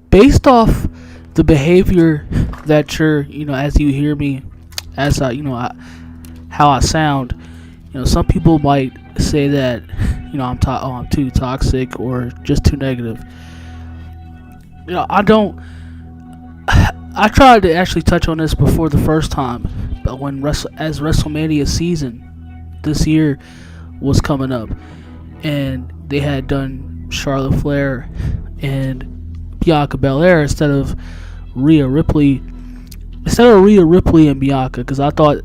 based off the behavior that you're, as you hear me, as how I sound, some people might say that, I'm too toxic or just too negative. I don't. I tried to actually touch on this before the first time, but as WrestleMania season this year was coming up, and they had done Charlotte Flair and Bianca Belair instead of Rhea Ripley and Bianca, because I thought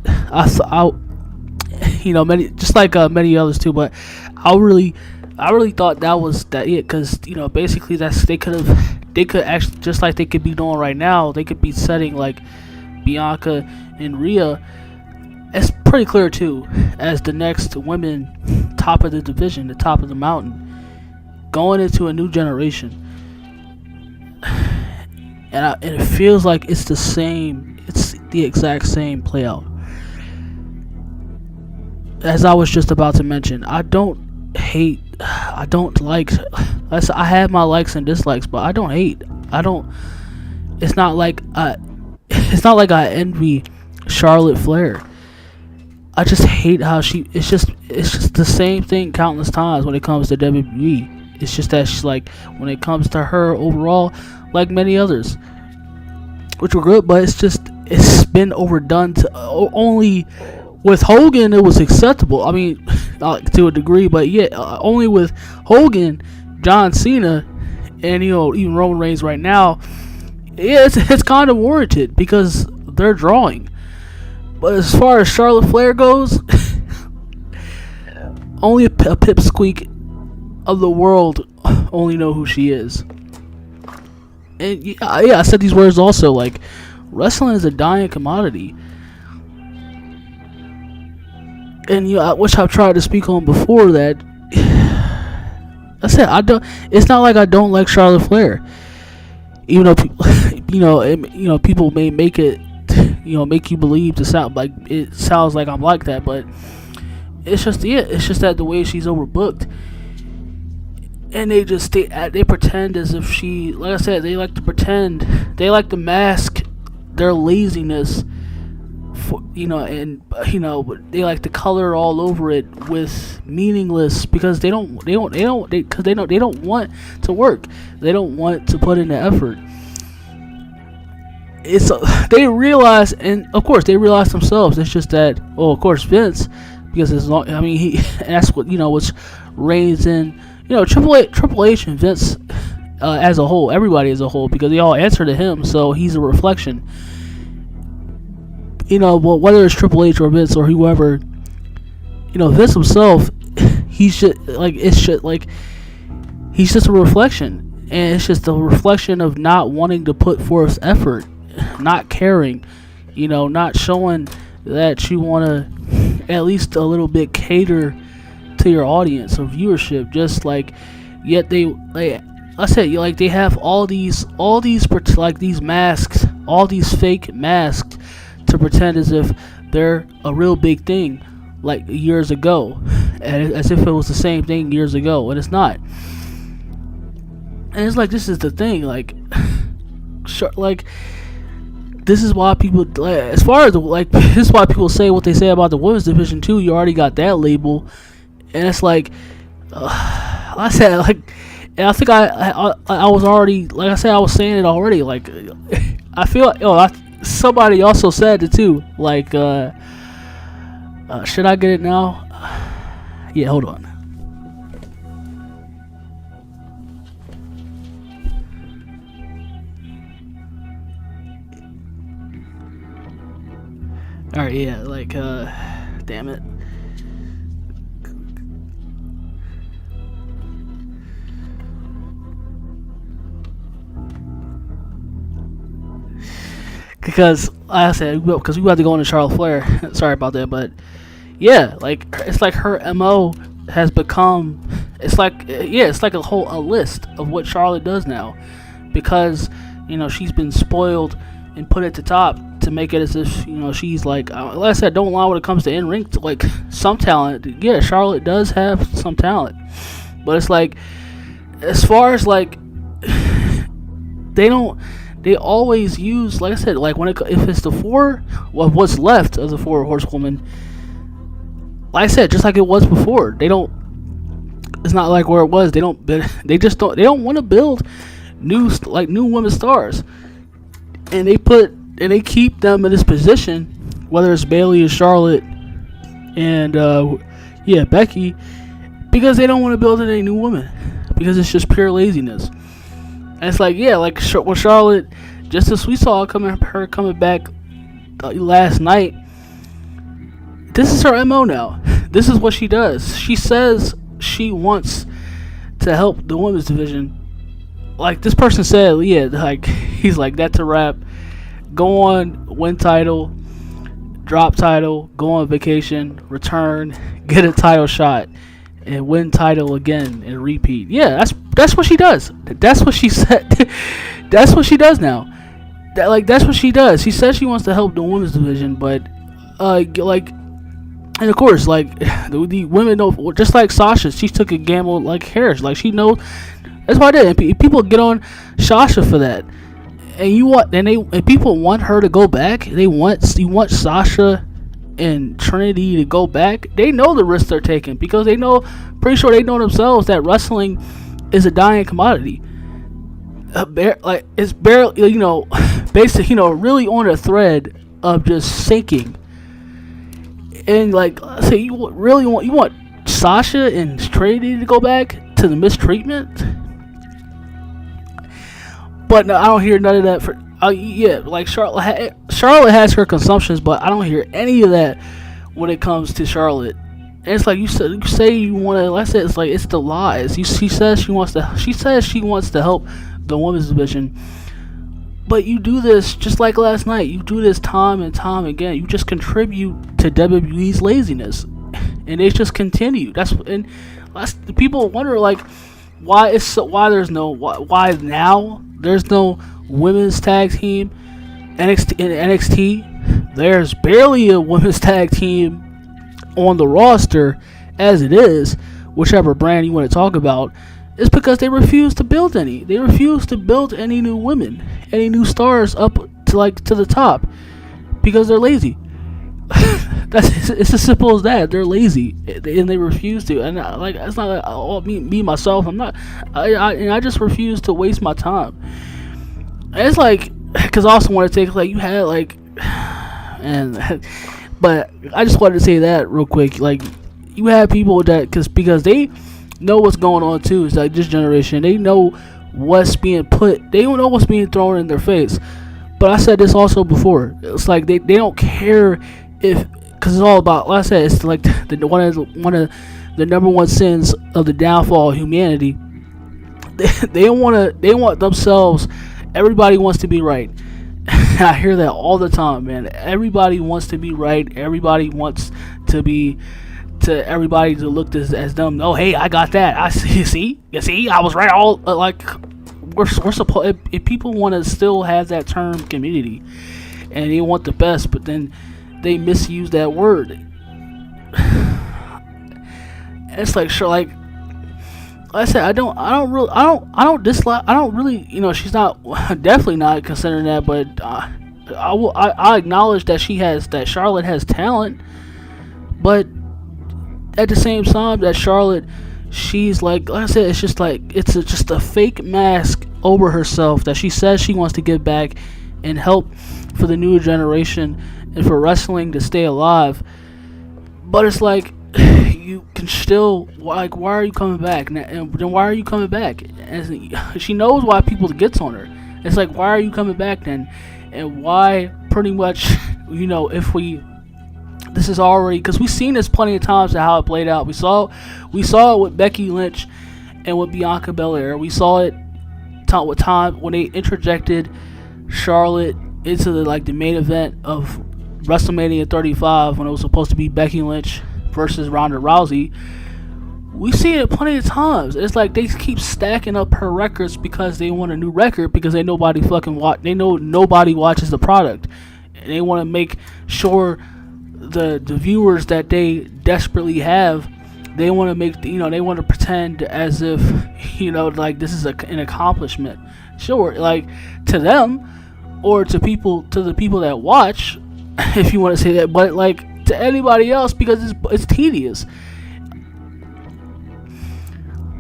many, just like many others too, but I really thought that was that it, because basically they could actually, just like they could be doing right now, they could be setting like Bianca and Rhea. It's pretty clear too as the next women top of the division, the top of the mountain, going into a new generation. And it feels like it's the same. It's the exact same play out. As I was just about to mention, I don't like. I have my likes and dislikes, but I don't hate. I don't. It's not like It's not like I envy Charlotte Flair. I just hate how she. It's just the same thing countless times when it comes to WWE. It's just that she's like, when it comes to her overall, like many others, which were good, but it's been overdone to only. With Hogan, it was acceptable. I mean, to a degree, but yeah, only with Hogan, John Cena, and even Roman Reigns right now, yeah, it's kind of warranted because they're drawing. But as far as Charlotte Flair goes, only a pipsqueak of the world only know who she is. And yeah, I said these words also, like, wrestling is a dying commodity. And which I've tried to speak on before, that I said it's not like I don't like Charlotte Flair. Even though people may make it, make you believe to sound like it sounds like I'm like that, but it's just that the way she's overbooked. And they pretend as if she, like I said, they like to pretend, they like to mask their laziness. They like to color all over it with meaningless, because they don't want to work. They don't want to put in the effort. They realize, and of course they realize themselves. It's just that, of course Vince, because that's what what's Reigns in, Triple H and Vince as a whole, everybody as a whole, because they all answer to him, so he's a reflection. Well, whether it's Triple H or Vince or whoever, Vince himself, he's just a reflection, and it's just a reflection of not wanting to put forth effort, not caring, not showing that you want to at least a little bit cater to your audience or viewership. Just like, yet they have all these like these masks, all these fake masks, to pretend as if they're a real big thing, like years ago, and as if it was the same thing years ago, and it's not. And it's like, this is the thing, like, this is why people, as far as this is why people say what they say about the women's division too. You already got that label, and it's like, I said, like, and I think I was already, like I said, I was saying it already. Like, I feel like, somebody also said it too, like, should I get it now? Yeah, hold on. Alright, yeah, like, damn it. Because, like I said, because we had to go into Charlotte Flair. Sorry about that, but yeah, like, it's like her MO has become, it's like a list of what Charlotte does now, because she's been spoiled and put at the top to make it as if she's like I said, don't lie when it comes to in ring, like some talent. Yeah, Charlotte does have some talent, but it's like, as far as like they don't. They always use, like I said, like when if it's the four, well, what's left of the four horsewomen. Like I said, just like it was before, they don't. It's not like where it was. They don't. They just don't. They don't want to build new women stars, and they keep them in this position, whether it's Bailey or Charlotte, and Becky, because they don't want to build any new women, because it's just pure laziness. And it's like, yeah, like with Charlotte, just as we saw her coming back last night. This is her MO now. This is what she does. She says she wants to help the women's division. Like this person said, yeah, like he's like, that's a wrap. Go on, win title, drop title, go on vacation, return, get a title shot, and win title again and repeat. Yeah, that's what she does. That's what she said. That's what she does now. That's what she does. She says she wants to help the women's division, but and of course, like the women know, just like Sasha, she took a gamble like Harris. Like she knows. That's why I did. And people get on Sasha for that, and people want her to go back. You want Sasha and Trinity to go back. They know the risks they're taking because they know, pretty sure they know themselves that wrestling is a dying commodity. It's barely, basically, really on a thread of just sinking. And like, say you want Sasha and Trinity to go back to the mistreatment? But no, I don't hear none of that. Like Charlotte has her consumptions, but I don't hear any of that when it comes to Charlotte. And it's like you say you want to. Like I said, it's like it's the lies. She says she wants to help the women's division, but you do this just like last night. You do this time and time again. You just contribute to WWE's laziness, and they just continue. People wonder like why now there's no women's tag team in NXT. There's barely a women's tag team on the roster as it is, whichever brand you want to talk about. It's because they refuse to build any. They refuse to build any new women, any new stars up to the top, because they're lazy. It's as simple as that. They're lazy and they refuse to. And it's not me myself. I'm not. I just refuse to waste my time. And it's like, because I also want to take you had but I just wanted to say that real quick. Like you have people that because they know what's going on too. It's like this generation, they know what's being they don't know what's being thrown in their face. But I said this also before. It's like they don't care because it's all about, like I said, it's like one of the number one sins of the downfall of humanity. They want themselves. Everybody wants to be right. I hear that all the time, man. Everybody wants to be right. Everybody wants everybody to look as them. Oh, hey, I got that. I see. You see, I was right. All we're supposed. If people want to still have that term community, and they want the best, but then they misuse that word. And it's like sure, like I said, I don't really, she's not definitely not considering that, but I acknowledge that Charlotte has talent, but at the same time that Charlotte, she's like I said, it's just like just a fake mask over herself that she says she wants to give back and help for the newer generation and for wrestling to stay alive. But it's like you can still why are you coming back? And then why are you coming back? And she knows why people gets on her. It's like, why are you coming back then? And why pretty much this is already, because we've seen this plenty of times how it played out. We saw it with Becky Lynch and with Bianca Belair. We saw it with time when they interjected Charlotte into the main event of WrestleMania 35 when it was supposed to be Becky Lynch versus Ronda Rousey. We've seen it plenty of times. It's like they keep stacking up her records because they want a new record because they know nobody watches the product, and they want to make sure the viewers that they desperately have, they want to make they want to pretend as if like this is an accomplishment. Sure, like to them or to the people that watch, if you want to say that, but like to anybody else because it's tedious.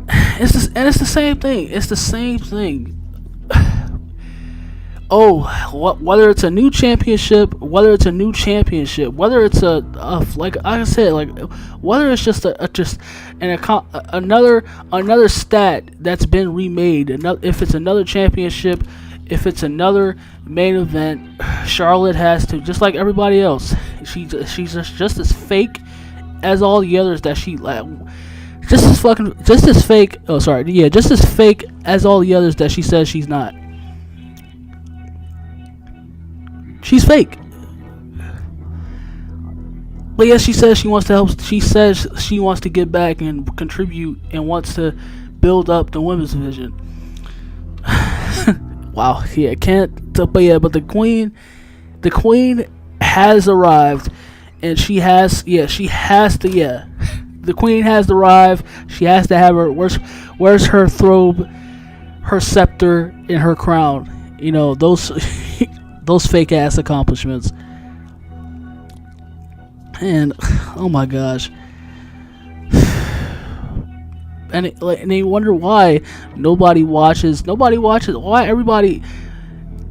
It's the same thing. It's the same thing. Oh, whether it's a new championship, whether it's like I said, like whether it's just another stat that's been remade. If it's another championship, if it's another main event, Charlotte has to, just like everybody else. She's just as fake as all the others that she like. Just as fake. Oh, sorry. Yeah, just as fake as all the others that she says she's not. She's fake. But yes, she says she wants to help. She says she wants to get back and contribute and wants to build up the women's division. Wow. Yeah, can't. But yeah, but the queen has arrived, and she has. Yeah, she has to. Yeah, the queen has arrived. She has to have her. Where's her robe, her scepter, and her crown? You know those. Those fake ass accomplishments. And oh my gosh. And they wonder why nobody watches. Why everybody,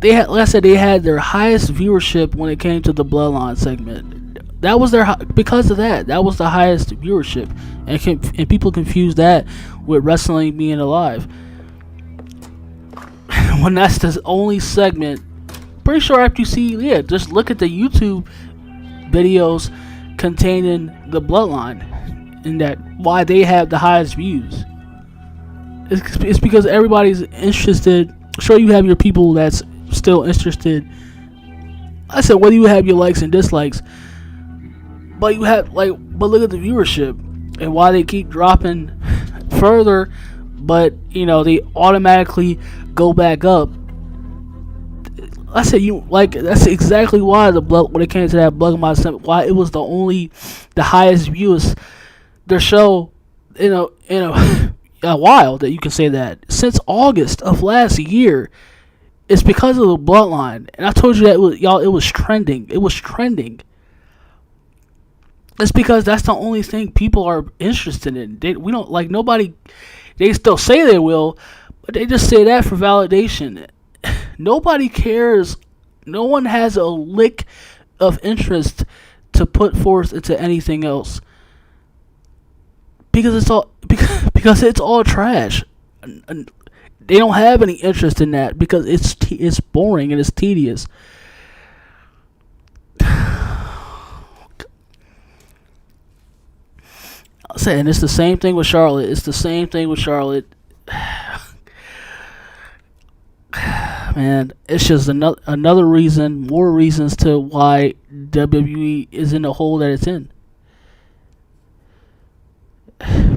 like I said, they had their highest viewership when it came to the Bloodline segment. That was because of that. That was the highest viewership, and people confuse that with wrestling being alive. When that's the only segment. Pretty sure after you see, just look at the YouTube videos containing the Bloodline, and that why they have the highest views. It's because everybody's interested. Sure, you have your people that's still interested. I said whether you have your likes and dislikes, but look at the viewership and why they keep dropping further, but they automatically go back up. I said that's exactly why when it came to that Blood My Summit, why it was the highest views their show in a while, that you can say that since August of last year. It's because of the Bloodline, and I told you that it was trending. It was trending. It's because that's the only thing people are interested in. We don't like nobody. They still say they will, but they just say that for validation. Nobody cares. No one has a lick of interest to put forth into anything else because it's all trash. They don't have any interest in that because it's boring and it's tedious. I'm saying it's the same thing with Charlotte. Man, it's just another reason, more reasons to why WWE is in the hole that it's in.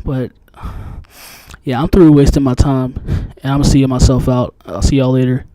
But yeah, I'm through wasting my time, and I'm gonna see myself out. I'll see y'all later.